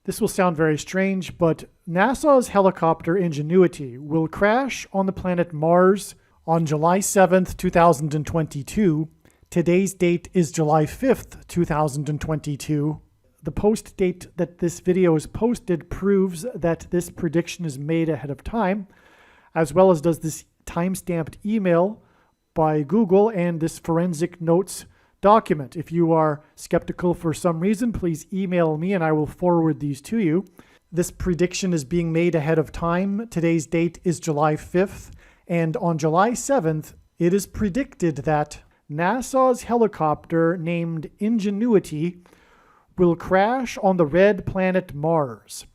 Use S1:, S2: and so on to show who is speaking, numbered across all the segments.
S1: This will sound very strange, but NASA's helicopter Ingenuity will crash on the planet Mars on July 7th, 2022. Today's date is July 5th, 2022. The post date that this video is posted proves that this prediction is made ahead of time, as well as does this time-stamped email by Google and this forensic notes document. If you are skeptical for some reason, please email me and I will forward these to you. This prediction is being made ahead of time. Today's date is July 5th, and on July 7th, it is predicted that NASA's helicopter named Ingenuity will crash on the red planet Mars.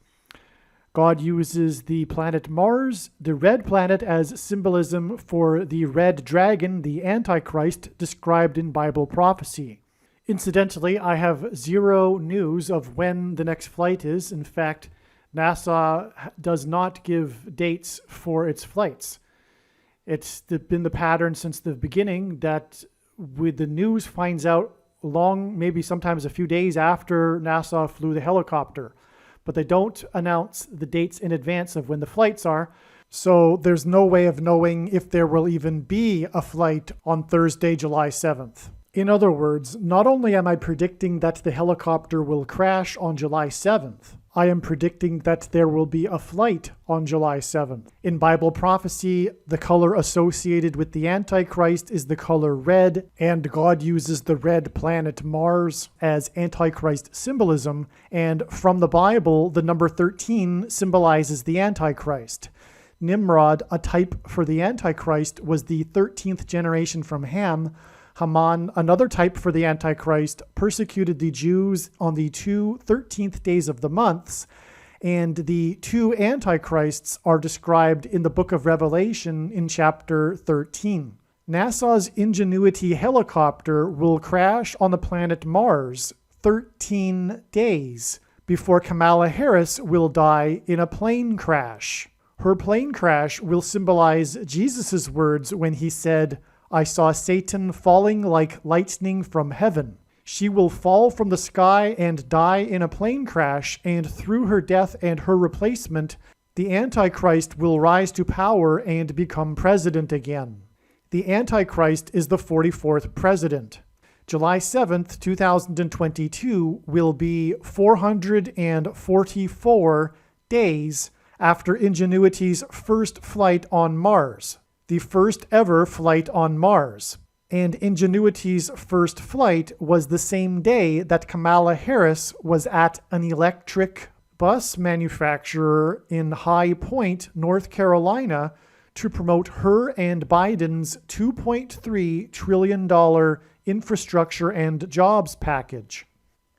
S1: God uses the planet Mars, the red planet, as symbolism for the red dragon, the Antichrist, described in Bible prophecy. Incidentally, I have zero news of when the next flight is. In fact, NASA does not give dates for its flights. It's been the pattern since the beginning that with the news finds out maybe sometimes a few days after NASA flew the helicopter. But they don't announce the dates in advance of when the flights are. So there's no way of knowing if there will even be a flight on Thursday, July 7th. In other words, not only am I predicting that the helicopter will crash on July 7th, I am predicting that there will be a flight on July 7th. In Bible prophecy, the color associated with the Antichrist is the color red, and God uses the red planet Mars as Antichrist symbolism, and from the Bible, the number 13 symbolizes the Antichrist. Nimrod, a type for the Antichrist, was the 13th generation from Ham. Haman, another type for the Antichrist, persecuted the Jews on the 13th days of the months, and the two Antichrists are described in the book of Revelation in chapter 13. NASA's Ingenuity helicopter will crash on the planet Mars 13 days before Kamala Harris will die in a plane crash. Her plane crash will symbolize Jesus' words when he said, "I saw Satan falling like lightning from heaven." She will fall from the sky and die in a plane crash, and through her death and her replacement, the Antichrist will rise to power and become president again. The Antichrist is the 44th president. July 7th, 2022 will be 444 days after Ingenuity's first flight on Mars. The first ever flight on Mars. And Ingenuity's first flight was the same day that Kamala Harris was at an electric bus manufacturer in High Point, North Carolina, to promote her and Biden's $2.3 trillion infrastructure and jobs package.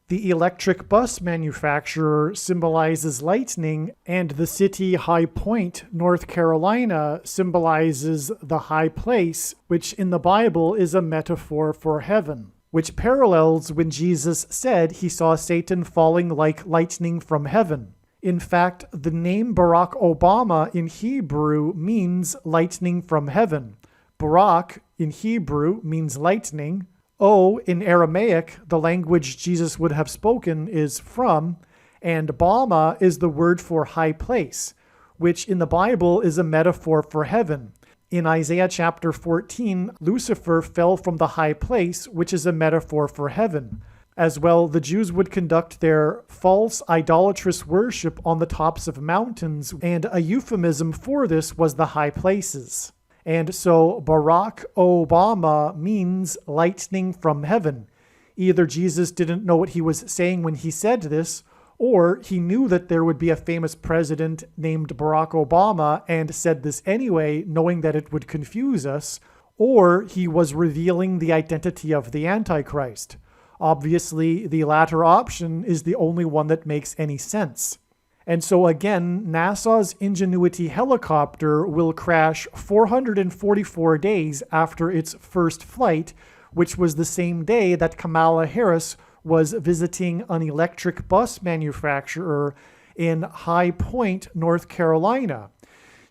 S1: The electric bus manufacturer symbolizes lightning, and the city High Point, North Carolina, symbolizes the high place, which in the Bible is a metaphor for heaven, which parallels when Jesus said he saw Satan falling like lightning from heaven. In fact, the name Barack Obama in Hebrew means lightning from heaven. Barak in Hebrew means lightning. O in Aramaic, the language Jesus would have spoken, is from, and Bama is the word for high place, which in the Bible is a metaphor for heaven. In Isaiah chapter 14, Lucifer fell from the high place, which is a metaphor for heaven. As well, the Jews would conduct their false idolatrous worship on the tops of mountains, and a euphemism for this was the high places. And so Barack Obama means lightning from heaven. Either Jesus didn't know what he was saying when he said this, or he knew that there would be a famous president named Barack Obama and said this anyway, knowing that it would confuse us, or he was revealing the identity of the Antichrist. Obviously, the latter option is the only one that makes any sense. And so again, NASA's Ingenuity helicopter will crash 444 days after its first flight, which was the same day that Kamala Harris was visiting an electric bus manufacturer in High Point, North Carolina.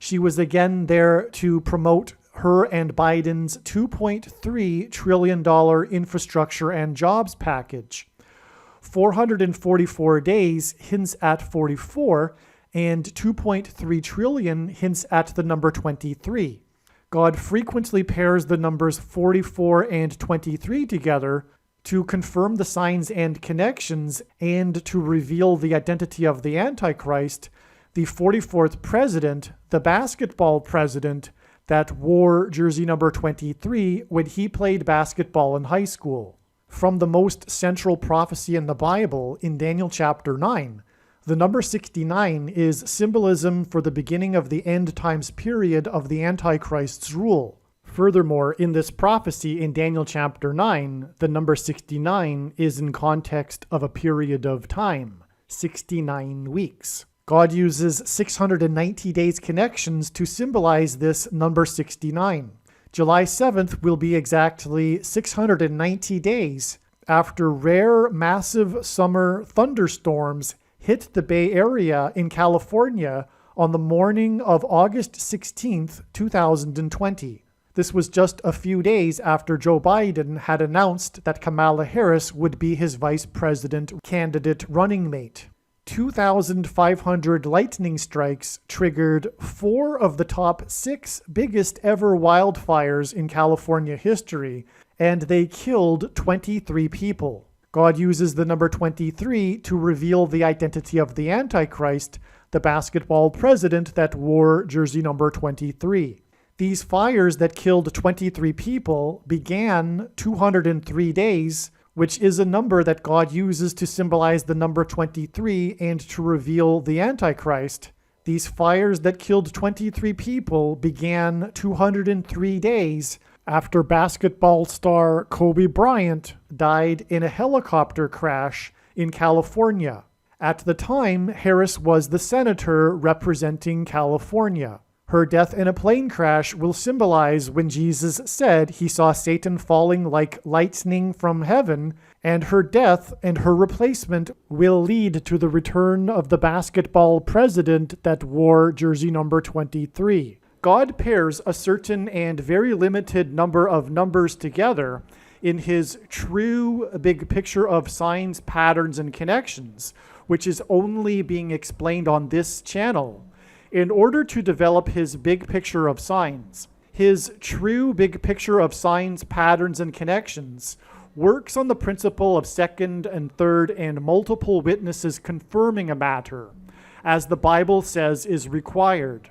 S1: She was again there to promote her and Biden's $2.3 trillion infrastructure and jobs package. 444 days hints at 44, and 2.3 trillion hints at the number 23. God frequently pairs the numbers 44 and 23 together to confirm the signs and connections and to reveal the identity of the Antichrist, the 44th president, the basketball president, that wore jersey number 23 when he played basketball in high school. From the most central prophecy in the Bible, in Daniel chapter 9, the number 69 is symbolism for the beginning of the end times period of the Antichrist's rule. Furthermore, in this prophecy in Daniel chapter 9, the number 69 is in context of a period of time, 69 weeks. God uses 690 days connections to symbolize this number 69. July 7th will be exactly 690 days after rare massive summer thunderstorms hit the Bay Area in California on the morning of August 16th, 2020. This was just a few days after Joe Biden had announced that Kamala Harris would be his vice president candidate running mate. 2,500 lightning strikes triggered 4 of the top 6 biggest ever wildfires in California history, and they killed 23 people. God uses the number 23 to reveal the identity of the Antichrist, the basketball president that wore jersey number 23. These fires that killed 23 people began 203 days, which is a number that God uses to symbolize the number 23 and to reveal the Antichrist. These fires that killed 23 people began 203 days after basketball star Kobe Bryant died in a helicopter crash in California. At the time, Harris was the senator representing California. Her death in a plane crash will symbolize when Jesus said he saw Satan falling like lightning from heaven, and her death and her replacement will lead to the return of the basketball president that wore jersey number 23. God pairs a certain and very limited number of numbers together in his true big picture of signs, patterns, and connections, which is only being explained on this channel. In order to develop his big picture of signs, his true big picture of signs, patterns, and connections works on the principle of second and third and multiple witnesses confirming a matter, as the Bible says is required,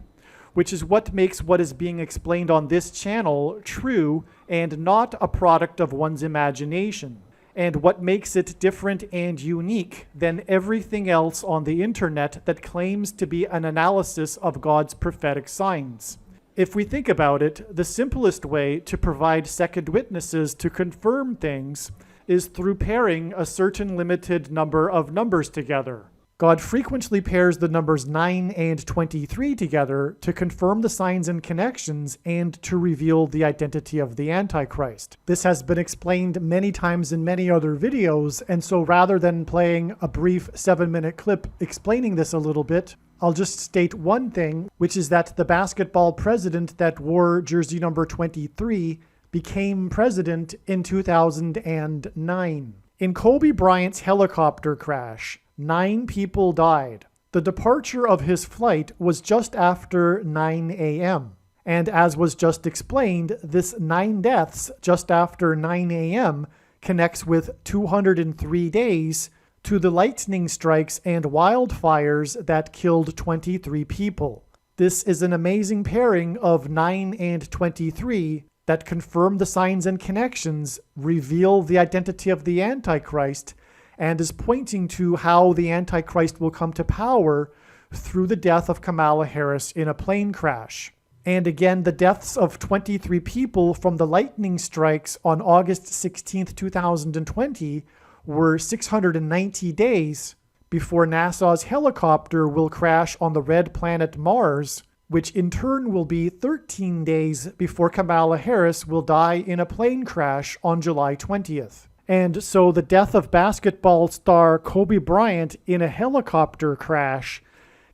S1: which is what makes what is being explained on this channel true and not a product of one's imagination, and what makes it different and unique than everything else on the internet that claims to be an analysis of God's prophetic signs. If we think about it, the simplest way to provide second witnesses to confirm things is through pairing a certain limited number of numbers together. God frequently pairs the numbers 9 and 23 together to confirm the signs and connections and to reveal the identity of the Antichrist. This has been explained many times in many other videos, and so rather than playing a brief 7-minute clip explaining this a little bit, I'll just state one thing, which is that the basketball president that wore jersey number 23 became president in 2009. In Kobe Bryant's helicopter crash, 9 people died. The departure of his flight was just after 9 a.m. And as was just explained, this 9 deaths just after 9 a.m. connects with 203 days to the lightning strikes and wildfires that killed 23 people. This is an amazing pairing of 9 and 23 that confirm the signs and connections, reveal the identity of the Antichrist, and is pointing to how the Antichrist will come to power through the death of Kamala Harris in a plane crash. And again, the deaths of 23 people from the lightning strikes on August 16, 2020 were 690 days before NASA's helicopter will crash on the red planet Mars, which in turn will be 13 days before Kamala Harris will die in a plane crash on July 20th. And so the death of basketball star Kobe Bryant in a helicopter crash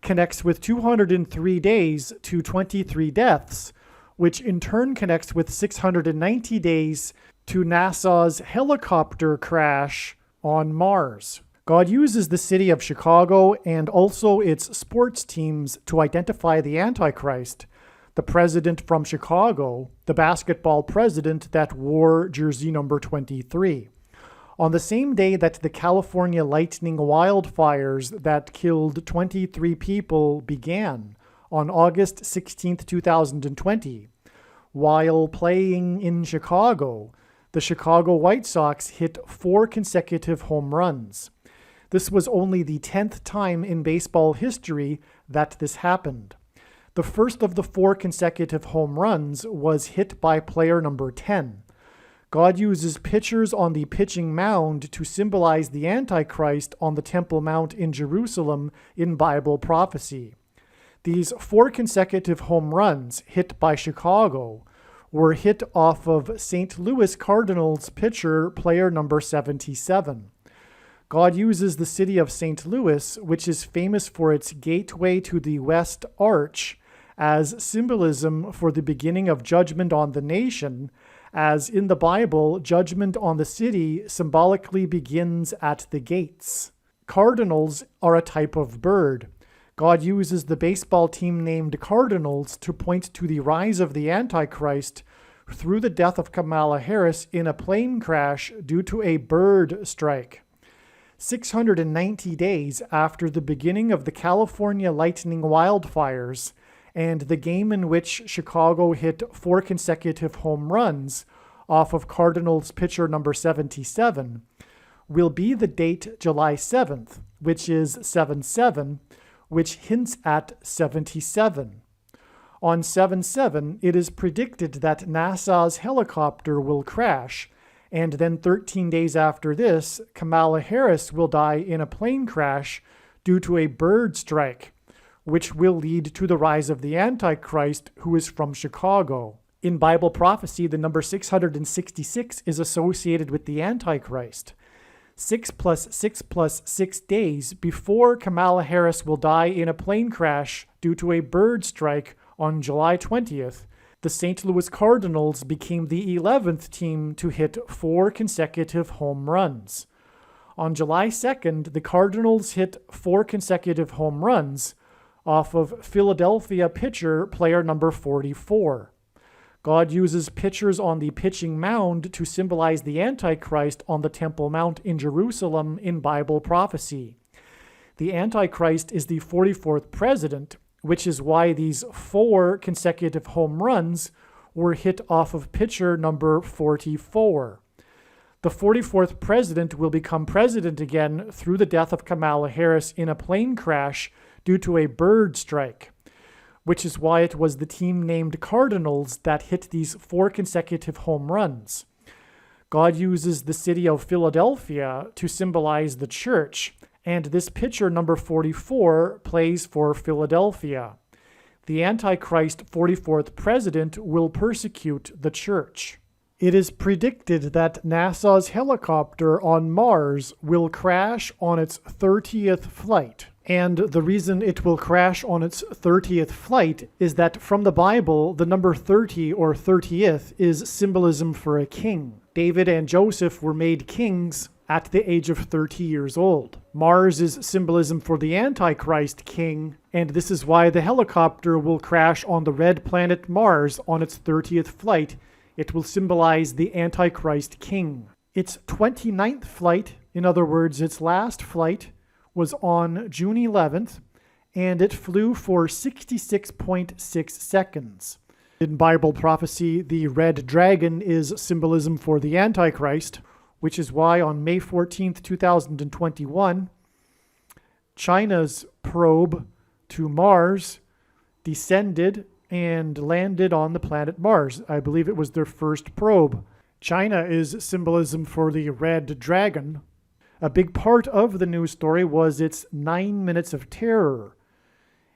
S1: connects with 203 days to 23 deaths, which in turn connects with 690 days to NASA's helicopter crash on Mars. God uses the city of Chicago and also its sports teams to identify the Antichrist, the president from Chicago, the basketball president that wore jersey number 23. On the same day that the California lightning wildfires that killed 23 people began, on August 16, 2020, while playing in Chicago, the Chicago White Sox hit 4 consecutive home runs. This was only the 10th time in baseball history that this happened. The first of the 4 consecutive home runs was hit by player number 10. God uses pitchers on the pitching mound to symbolize the Antichrist on the Temple Mount in Jerusalem in Bible prophecy. These 4 consecutive home runs hit by Chicago were hit off of St. Louis Cardinals pitcher player number 77. God uses the city of St. Louis, which is famous for its gateway to the West Arch, as symbolism for the beginning of judgment on the nation, as in the Bible, judgment on the city symbolically begins at the gates. Cardinals are a type of bird. God uses the baseball team named Cardinals to point to the rise of the Antichrist through the death of Kamala Harris in a plane crash due to a bird strike. 690 days after the beginning of the California lightning wildfires and the game in which Chicago hit 4 consecutive home runs off of Cardinals pitcher number 77, will be the date July 7th, which is 7-7, which hints at 77. On 7-7, it is predicted that NASA's helicopter will crash, and then 13 days after this, Kamala Harris will die in a plane crash due to a bird strike, which will lead to the rise of the Antichrist, who is from Chicago. In Bible prophecy, the number 666 is associated with the Antichrist. 6 plus 6 plus 6 days before Kamala Harris will die in a plane crash due to a bird strike on July 20th, the St. Louis Cardinals became the 11th team to hit 4 consecutive home runs. On July 2nd, the Cardinals hit 4 consecutive home runs off of Philadelphia pitcher player number 44. God uses pitchers on the pitching mound to symbolize the Antichrist on the Temple Mount in Jerusalem in Bible prophecy. The Antichrist is the 44th president, which is why these 4 consecutive home runs were hit off of pitcher number 44. The 44th president will become president again through the death of Kamala Harris in a plane crash due to a bird strike, which is why it was the team named Cardinals that hit these 4 consecutive home runs. God uses the city of Philadelphia to symbolize the church, and this pitcher number 44 plays for Philadelphia. The Antichrist 44th president will persecute the church. It is predicted that NASA's helicopter on Mars will crash on its 30th flight. And the reason it will crash on its 30th flight is that from the Bible, the number 30 or 30th is symbolism for a king. David and Joseph were made kings at the age of 30 years old. Mars is symbolism for the Antichrist king, and this is why the helicopter will crash on the red planet Mars on its 30th flight. It will symbolize the Antichrist king. Its 29th flight, in other words, its last flight, was on June 11th, and it flew for 66.6 seconds. In Bible prophecy, the red dragon is symbolism for the Antichrist, which is why on May 14th, 2021, China's probe to Mars descended and landed on the planet Mars. I believe it was their first probe. China is symbolism for the red dragon. A big part of the news story was its 9 minutes of terror.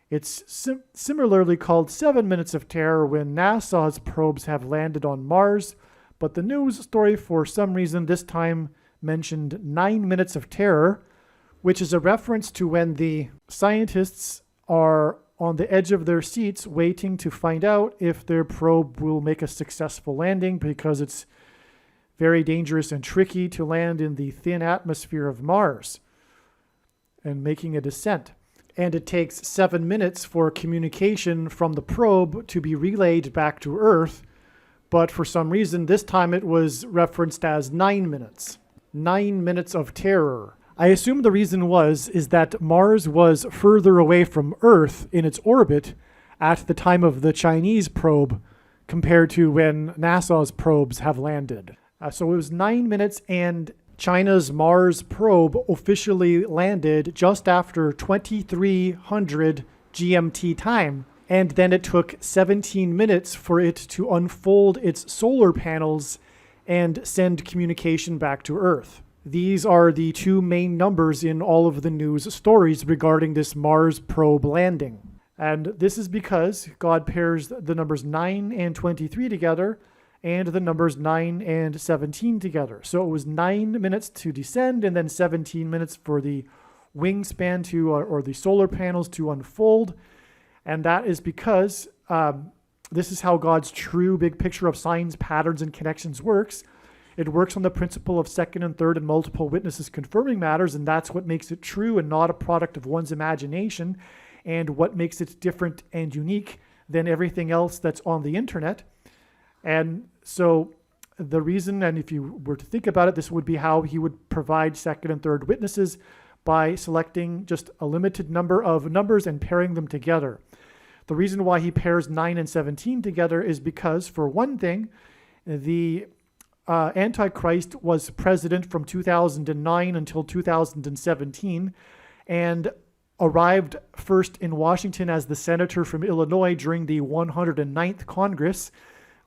S1: It's similarly called 7 minutes of terror when NASA's probes have landed on Mars, but the news story for some reason this time mentioned 9 minutes of terror, which is a reference to when the scientists are on the edge of their seats waiting to find out if their probe will make a successful landing, because it's very dangerous and tricky to land in the thin atmosphere of Mars. and making a descent. And it takes 7 minutes for communication from the probe to be relayed back to Earth. But for some reason, this time it was referenced as 9 minutes. 9 minutes of terror. I assume the reason is that Mars was further away from Earth in its orbit at the time of the Chinese probe compared to when NASA's probes have landed. So it was 9 minutes, and China's Mars probe officially landed just after 2300 GMT time. And then it took 17 minutes for it to unfold its solar panels and send communication back to Earth. These are the two main numbers in all of the news stories regarding this Mars probe landing. And this is because God pairs the numbers 9 and 23 together and the numbers 9 and 17 together. So it was 9 minutes to descend and then 17 minutes for the wingspan to, or the solar panels to unfold. And that is because this is how God's true big picture of signs, patterns, and connections works. It works on the principle of second and third and multiple witnesses confirming matters, and that's what makes it true and not a product of one's imagination, and what makes it different and unique than everything else that's on the internet. And so the reason, and if you were to think about it, this would be how he would provide second and third witnesses, by selecting just a limited number of numbers and pairing them together. The reason why he pairs 9 and 17 together is because, for one thing, the Antichrist was president from 2009 until 2017 and arrived first in Washington as the senator from Illinois during the 109th Congress,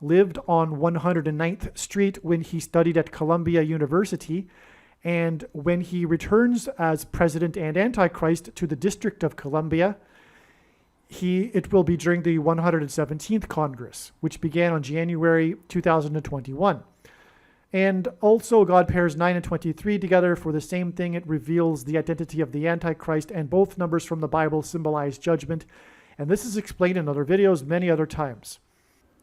S1: lived on 109th Street when he studied at Columbia University, and when he returns as president and Antichrist to the District of Columbia, it will be during the 117th Congress, which began on January 2021. And also God pairs 9 and 23 together for the same thing. It reveals the identity of the Antichrist, and both numbers from the Bible symbolize judgment. And this is explained in other videos many other times.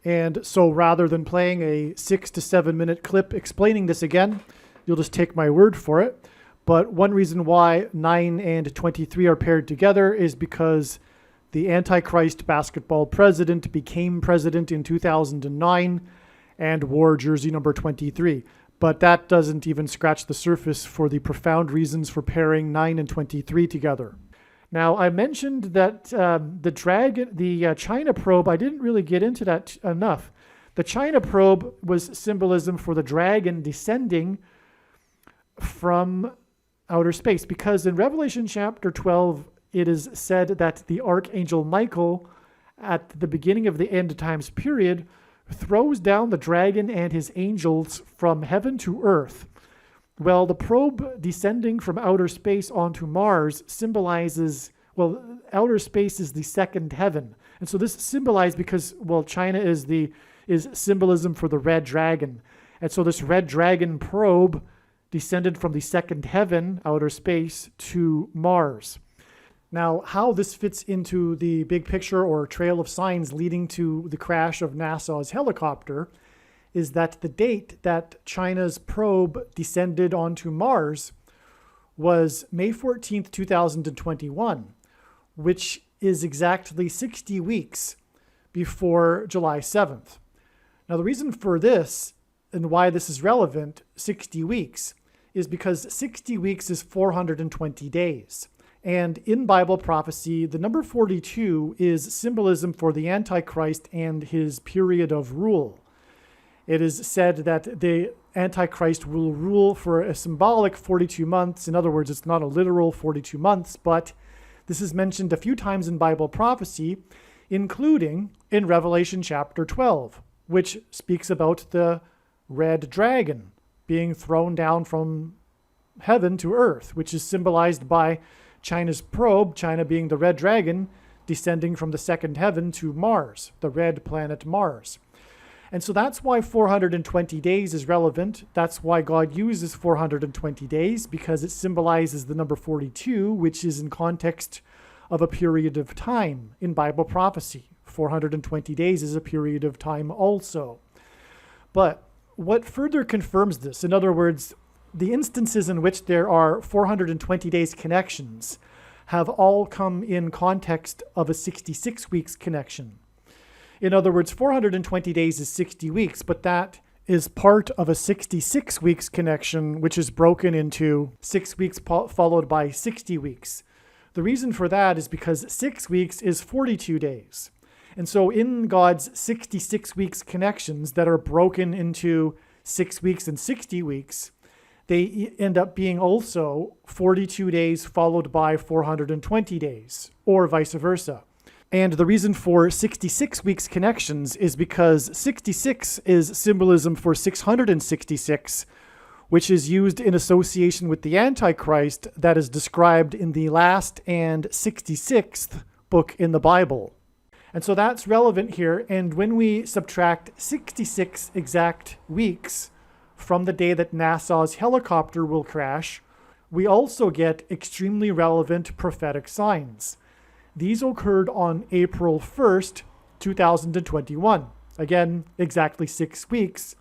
S1: And so rather than playing a 6 to 7 minute clip explaining this again, you'll just take my word for it. But one reason why 9 and 23 are paired together is because the Antichrist basketball president became president in 2009 and wore jersey number 23. But that doesn't even scratch the surface for the profound reasons for pairing 9 and 23 together. Now, I mentioned that the China probe, I didn't really get into that enough. The China probe was symbolism for the dragon descending from outer space, because in Revelation chapter 12, it is said that the archangel Michael, at the beginning of the end times period, throws down the dragon and his angels from heaven to earth. Well, the probe descending from outer space onto Mars symbolizes, outer space is the second heaven. And so this symbolized because, China is symbolism for the red dragon. And so this red dragon probe descended from the second heaven, outer space, to Mars. Now, how this fits into the big picture or trail of signs leading to the crash of NASA's helicopter is that the date that China's probe descended onto Mars was May 14th, 2021, which is exactly 60 weeks before July 7th. Now, the reason for this and why this is relevant, 60 weeks, is because 60 weeks is 420 days. And in Bible prophecy, the number 42 is symbolism for the Antichrist and his period of rule. It is said that the Antichrist will rule for a symbolic 42 months. In other words, it's not a literal 42 months, but this is mentioned a few times in Bible prophecy, including in Revelation chapter 12, which speaks about the red dragon being thrown down from heaven to earth, which is symbolized by China's probe, China being the red dragon, descending from the second heaven to Mars, the red planet Mars. And so that's why 420 days is relevant. That's why God uses 420 days, because it symbolizes the number 42, which is in context of a period of time in Bible prophecy. 420 days is a period of time also. But what further confirms this, in other words, the instances in which there are 420 days connections, have all come in context of a 66 weeks connection. In other words, 420 days is 60 weeks, but that is part of a 66 weeks connection, which is broken into 6 weeks followed by 60 weeks. The reason for that is because 6 weeks is 42 days. And so in God's 66 weeks connections that are broken into 6 weeks and 60 weeks, they end up being also 42 days followed by 420 days, or vice versa. And the reason for 66 weeks connections is because 66 is symbolism for 666, which is used in association with the Antichrist that is described in the last and 66th book in the Bible. And so that's relevant here. And when we subtract 66 exact weeks from the day that NASA's helicopter will crash, we also get extremely relevant prophetic signs. These occurred on April 1st, 2021. Again, exactly 6 weeks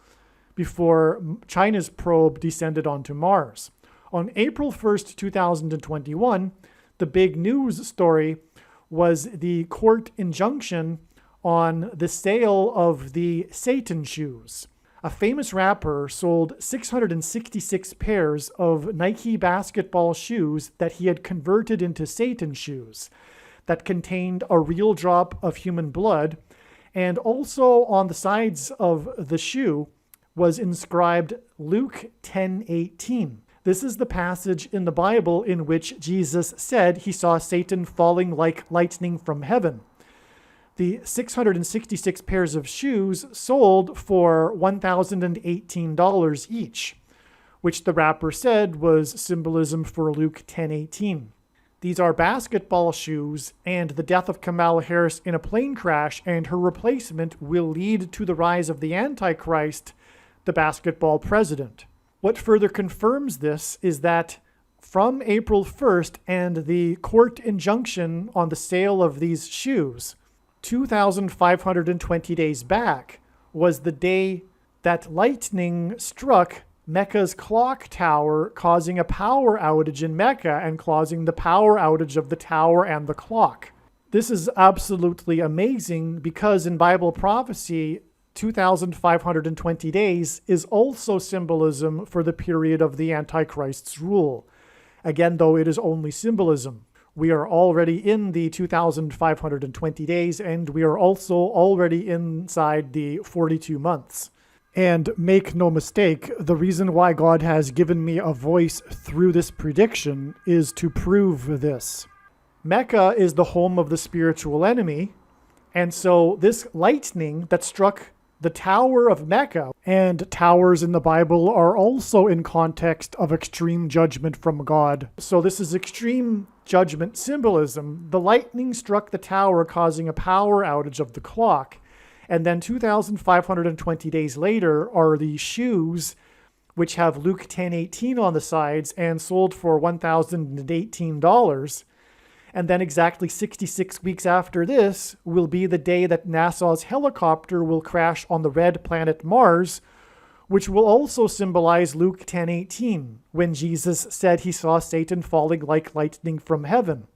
S1: before China's probe descended onto Mars. On April 1st, 2021, the big news story was the court injunction on the sale of the Satan shoes. A famous rapper sold 666 pairs of Nike basketball shoes that he had converted into Satan shoes that contained a real drop of human blood, and also on the sides of the shoe was inscribed Luke 10:18. This is the passage in the Bible in which Jesus said he saw Satan falling like lightning from heaven. The 666 pairs of shoes sold for $1,018 each, which the rapper said was symbolism for Luke 10:18. These are basketball shoes, and the death of Kamala Harris in a plane crash and her replacement will lead to the rise of the Antichrist, the basketball president. What further confirms this is that from April 1st and the court injunction on the sale of these shoes, 2,520 days back was the day that lightning struck Mecca's clock tower, causing a power outage in Mecca and causing the power outage of the tower and the clock. This is absolutely amazing because in Bible prophecy, 2,520 days is also symbolism for the period of the Antichrist's rule. Again, though it is only symbolism. We are already in the 2,520 days, and we are also already inside the 42 months. And make no mistake, the reason why God has given me a voice through this prediction is to prove this. Mecca is the home of the spiritual enemy, and so this lightning that struck the Tower of Mecca, and towers in the Bible are also in context of extreme judgment from God. So this is extreme judgment symbolism. The lightning struck the tower, causing a power outage of the clock. And then 2,520 days later are the shoes, which have Luke 10:18 on the sides and sold for $1,018. And then exactly 66 weeks after this will be the day that NASA's helicopter will crash on the red planet Mars, which will also symbolize Luke 10:18, when Jesus said he saw Satan falling like lightning from heaven.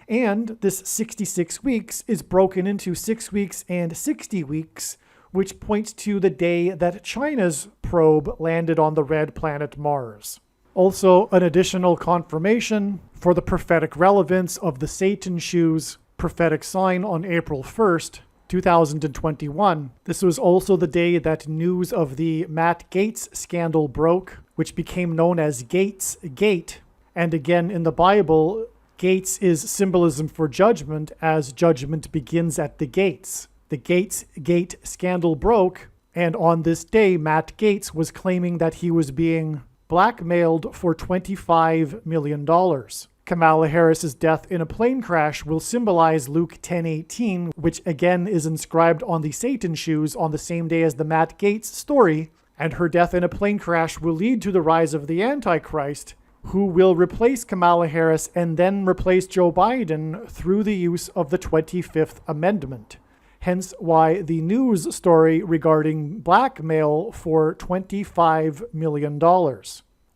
S1: And this 66 weeks is broken into 6 weeks and 60 weeks, which points to the day that China's probe landed on the red planet Mars. Also, an additional confirmation for the prophetic relevance of the Satan shoes prophetic sign on April 1st, 2021. This was also the day that news of the Matt Gaetz scandal broke, which became known as Gaetz Gate. And again, in the Bible, Gates is symbolism for judgment, as judgment begins at the gates. The Gaetz Gate scandal broke, and on this day, Matt Gaetz was claiming that he was being blackmailed for $25 million. Kamala Harris's death in a plane crash will symbolize Luke 10:18, which again is inscribed on the Satan shoes on the same day as the Matt Gaetz story, and her death in a plane crash will lead to the rise of the Antichrist, who will replace Kamala Harris and then replace Joe Biden through the use of the 25th Amendment. Hence why the news story regarding blackmail for $25 million.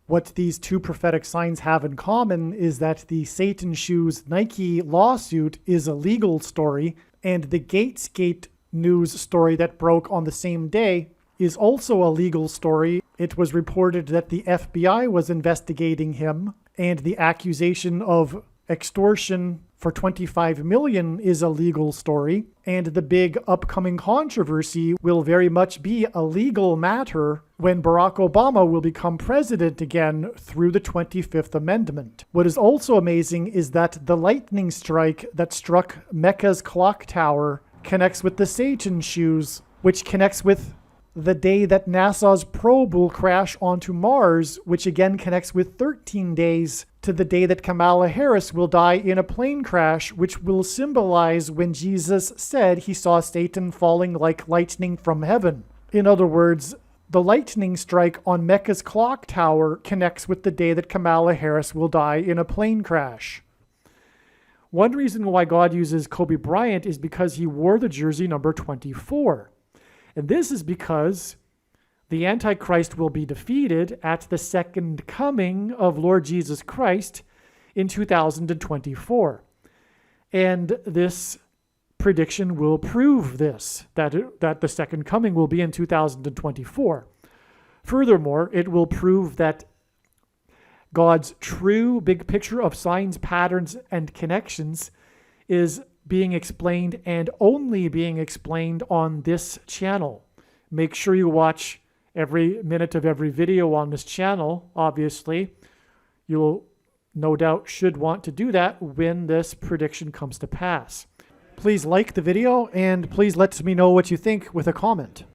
S1: What these two prophetic signs have in common is that the Satan Shoes Nike lawsuit is a legal story, and the Gatesgate news story that broke on the same day is also a legal story. It was reported that the FBI was investigating him, and the accusation of extortion for $25 million is a legal story, and the big upcoming controversy will very much be a legal matter when Barack Obama will become president again through the 25th Amendment. What is also amazing is that the lightning strike that struck Mecca's clock tower connects with the Satan shoes, which connects with the day that NASA's probe will crash onto Mars, which again connects with 13 days to the day that Kamala Harris will die in a plane crash, which will symbolize when Jesus said he saw Satan falling like lightning from heaven. In other words, the lightning strike on Mecca's clock tower connects with the day that Kamala Harris will die in a plane crash. One reason why God uses Kobe Bryant is because he wore the jersey number 24. And this is because the Antichrist will be defeated at the second coming of Lord Jesus Christ in 2024. And this prediction will prove this, that the second coming will be in 2024. Furthermore, it will prove that God's true big picture of signs, patterns, and connections is being explained and only being explained on this channel. Make sure you watch every minute of every video on this channel. Obviously, you'll no doubt should want to do that when this prediction comes to pass. Please like the video and please let me know what you think with a comment.